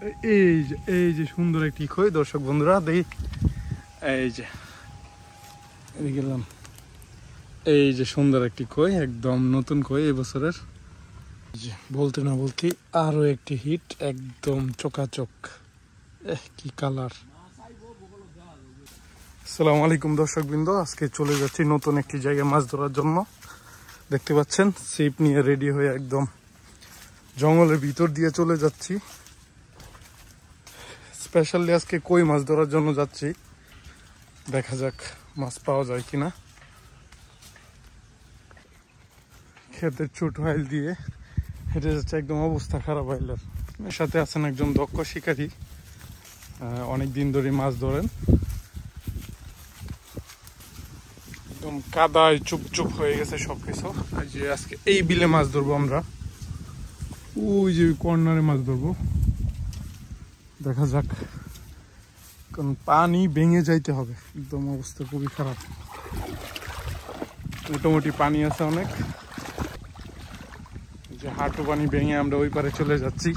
এই যে সুন্দর একটি কই দর্শক বন্ধুরা দেখি। এই যে গেলাম, এই যে সুন্দর একটি কই, একদম নতুন কই এই বছরের। বলতে না বলতে আরো একটি হিট, একদম চকাচক, কি কালার। আসসালামু আলাইকুম দর্শক বৃন্দ, আজকে চলে যাচ্ছি নতুন একটি জায়গায় মাছ ধরার জন্য। দেখতে পাচ্ছেন ছিপ নিয়ে রেডি হয়ে একদম জঙ্গলের ভিতর দিয়ে চলে যাচ্ছি। স্পেশালি আজকে কই মাছ ধরার জন্য যাচ্ছি, দেখা যাক মাছ পাওয়া যায় কিনা। ক্ষেতের ছোট হাইল দিয়ে হেঁটে যাচ্ছে, একদম অবস্থা খারাপ হাইলের। এর সাথে আছেন একজন দক্ষ শিকারী, অনেক দিন ধরে মাছ ধরেন। একদম কাদায় চুপচুপ হয়ে গেছে সবকিছু। যে আজকে এই বিলে মাছ ধরবো আমরা, ওই যে কর্নারে মাছ ধরবো, দেখা যাক। কারণ পানি ভেঙে যাইতে হবে, একদম অবস্থা খুবই খারাপ। মোটামুটি পানি আছে অনেক, যে হাঁটু পানি ভেঙে আমরা ওই পারে চলে যাচ্ছি।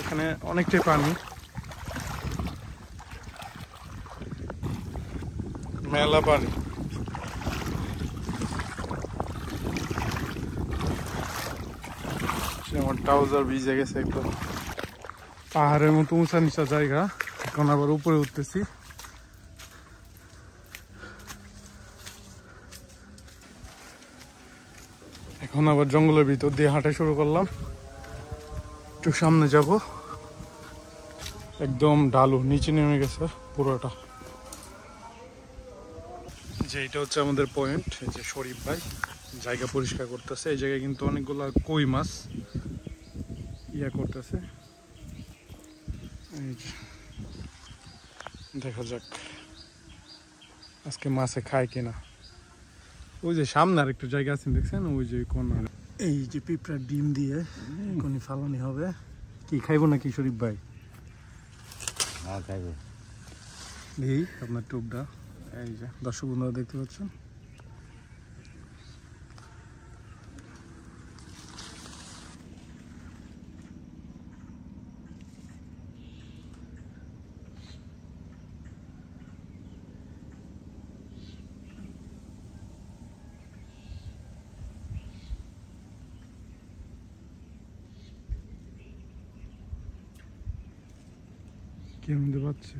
এখানে অনেকটাই পানি, মেলা পানি। আমার ট্রাউজার ভিজে গেছে একদম। পাহাড়ের মতো উঁচা নিচা জায়গা, এখন আবার উপরে উঠতেছি। এখন আবার জঙ্গলের ভিতর দিয়ে হাঁটা শুরু করলাম। একটু সামনে যাব, একদম ঢালু, নিচে নেমে গেছে পুরোটা। যে এটা হচ্ছে আমাদের পয়েন্ট। এই যে শরীফ ভাই জায়গা পরিষ্কার করতেছে। এই জায়গায় কিন্তু অনেকগুলা কই মাছ ইয়া করতেছে। এই যে দেখা যাক আজকে মাছে খায় কিনা। ওই যে সামনে আর একটু জায়গা আছে দেখছেন, ওই যে কোন, এই যে পিঁপড়ার ডিম দিয়ে এখনই ফালানি হবে। কি খাইবো নাকি শরীফ ভাই? খাইবো। এই আপনার টুপটা, এই যে দর্শক বন্ধুরা দেখতে পাচ্ছেন। কি মধ্যে পাচ্ছে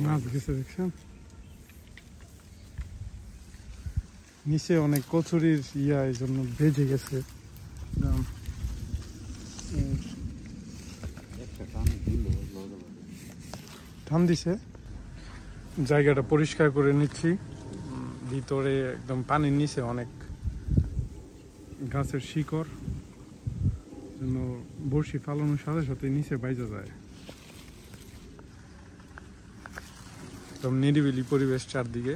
মাছ গেছে দেখছেন। নিচে অনেক কচুরির ইয়া, এই জন্য ভেজে গেছে। টান দিছে, জায়গাটা পরিষ্কার করে নিচ্ছি। ভিতরে একদম পানির নিচে অনেক গাছের শিকড়, জন্য বড়শি ফালানোর সাথে সাথে নিচে বাইজা যায়। একদম নিরিবিলি পরিবেশ চারদিকে।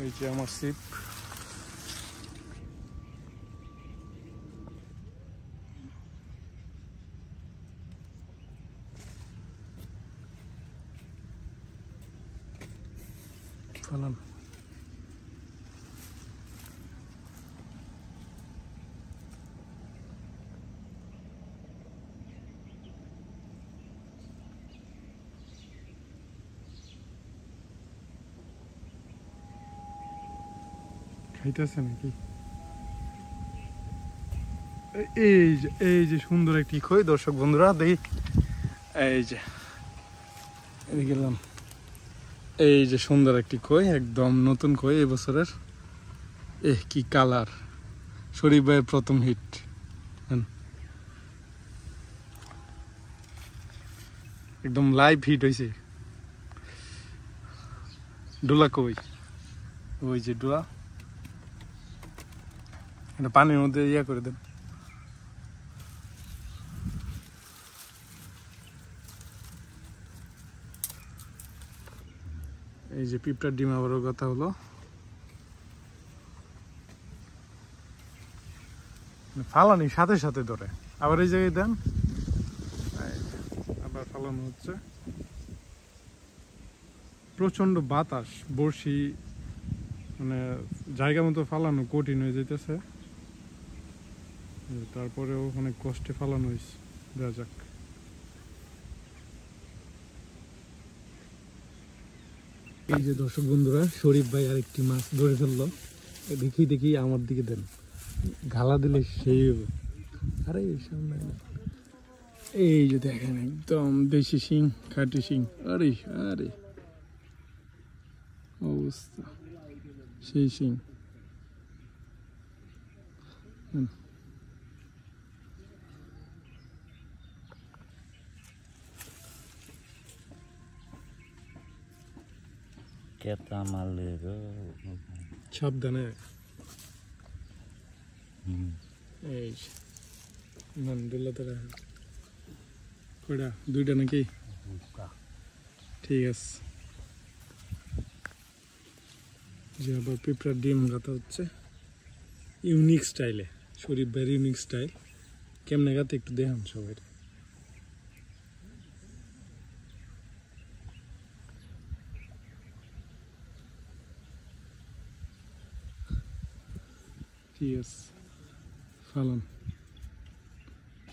এই যে আমার ছিপ, ফালান। খাইতেছে নাকি? এই যে সুন্দর একটি কই দর্শক বন্ধুরা দেখি। এই যে গেলাম, এই যে সুন্দর একটি কই, একদম নতুন কই এই বছরের। কি কালার। শরীফ ভাইয়ের প্রথম হিট। একদম লাইভ হিট হয়েছে। ডোলা কই, ওই যে ডোলা, এটা পানির মধ্যে ইয়া করে দেন। এই যে পিঁপড়ার ডিম আবারও কথা হলো, ফালানি সাথে সাথে ধরে আবার এই জায়গায় দেন, আবার ফালানো হচ্ছে। প্রচন্ড বাতাস, বড়শি মানে জায়গা মতো ফালানো কঠিন হয়ে যেতেছে। তারপরেও অনেক কষ্টে ফালানো হয়েছে, দেখা যাক। এই যে দর্শক বন্ধুরা, শরীফ ভাই আরেকটি মাছ ধরে ফেললো। দেখি দেখি আমার দিকে দেন, গালা দিলে সেই হবে। আরে সামনে এই যে দেখেন, একদম দেশি শিং, খাঁটি শিং। আরে আরে অবস্থা সেই শিং। কেতা মারলে গো, সাবধানে। এই নান্দুল্লা তো রাখেন কয়টা, দুইটা নাকি? ঠিক আছে। যে আবার পিঁপড়ার ডিম গাঁথা হচ্ছে ইউনিক স্টাইলে, শরীফ ভাইয়ের ইউনিক স্টাইল। কেমনে গাতে একটু দেখান সবাই। ঠিক আছে, ফালান।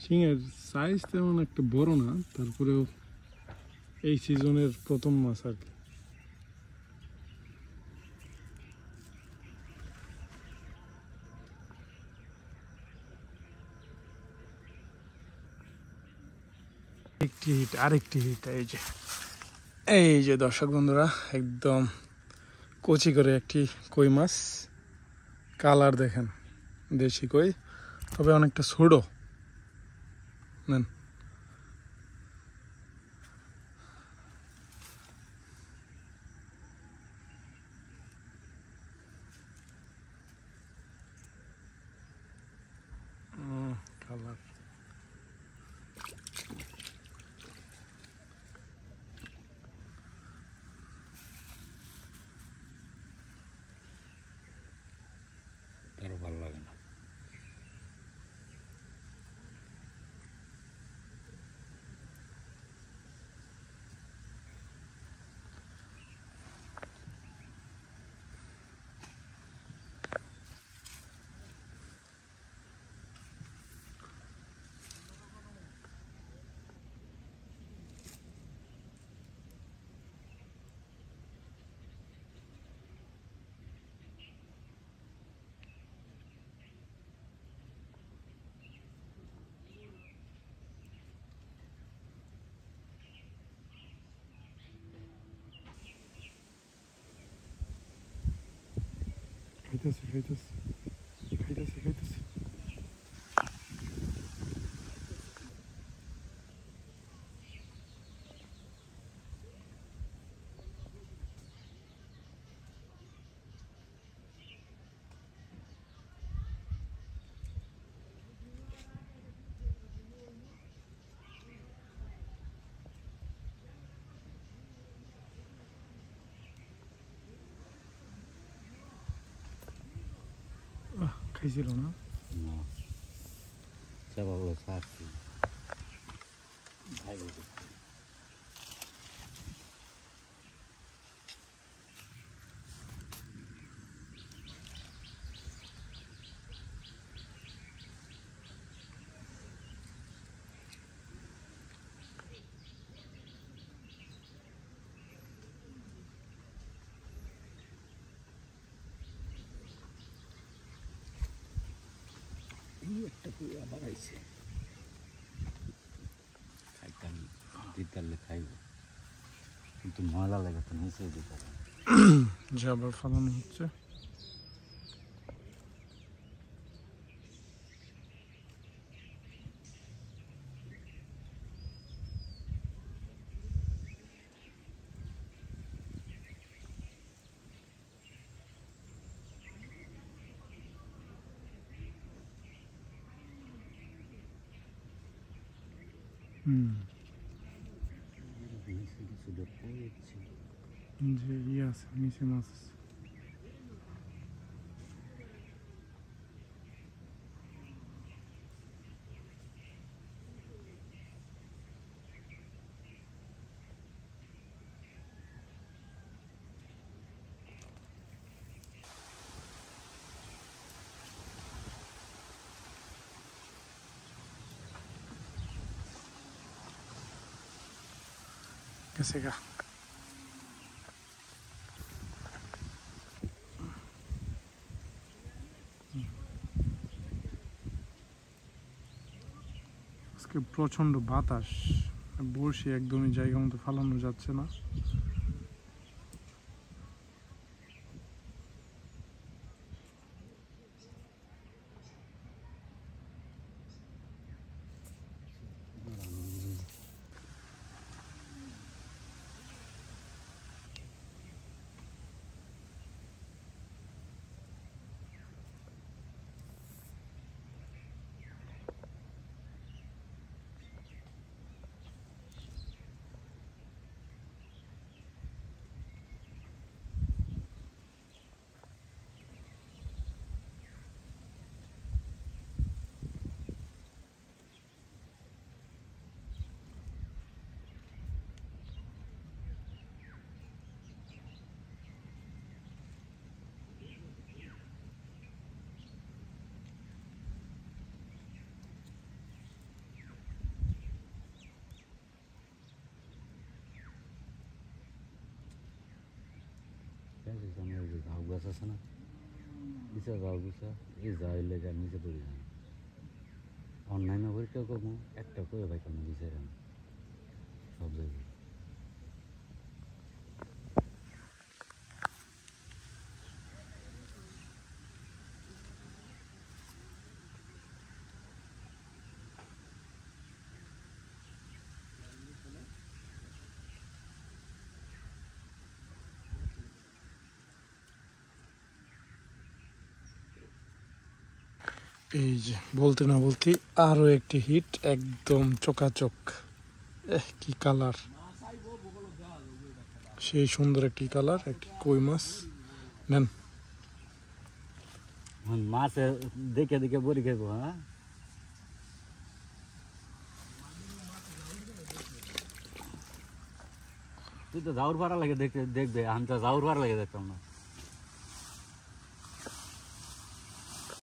শিঙের সাইজ তেমন একটা বড় না, তারপরেও এই সিজনের প্রথম মাছ আর কি। একটি হিট, আরেকটি হিট। এই যে দর্শক বন্ধুরা, একদম কচি করে একটি কই মাছ। কালার দেখেন, দেশি কই, তবে অনেকটা ছোট। নেন। কালার তারও ভালো লাগে না। খাইতেছে খাইতেছে খাইতেছে খাইতেছে। খাইছিল না? না, চাপাগুলো ছাড়ছি। ভাই একটা করে আবার আইছে, খাইতাম দিতালে খাইব, কিন্তু ময়লা লাগে তো নিচে দিতে হবে। যে আবার ফালানো হচ্ছে। যে ইয়ে আছে, নিচে মাছ আছে। গেছে গা। আজকে প্রচন্ড বাতাস, বসে একদমই জায়গা মতো ফালানো যাচ্ছে না। ঝাউ গাছ আছে না, দিশা ঝাউ গুছা এই যাই লেগে নিচে পড়ে যায়। অনলাইনে পরীক্ষা করবো একটা করে পাইতাম না বিচার সব জায়গায়। এই যে বলতে না বলতে আরো একটি হিট, একদম চকাচক। কি কালার, সেই সুন্দর একটি কালার, একটি কই মাছ। নেন। মাছ দেখে দেখে বড়ি খাইবো। হ্যাঁ, তুই তো যাওয়ার পাড়া লাগে দেখবে, আমি তো যাওয়ার পাড়া লাগে দেখতাম না।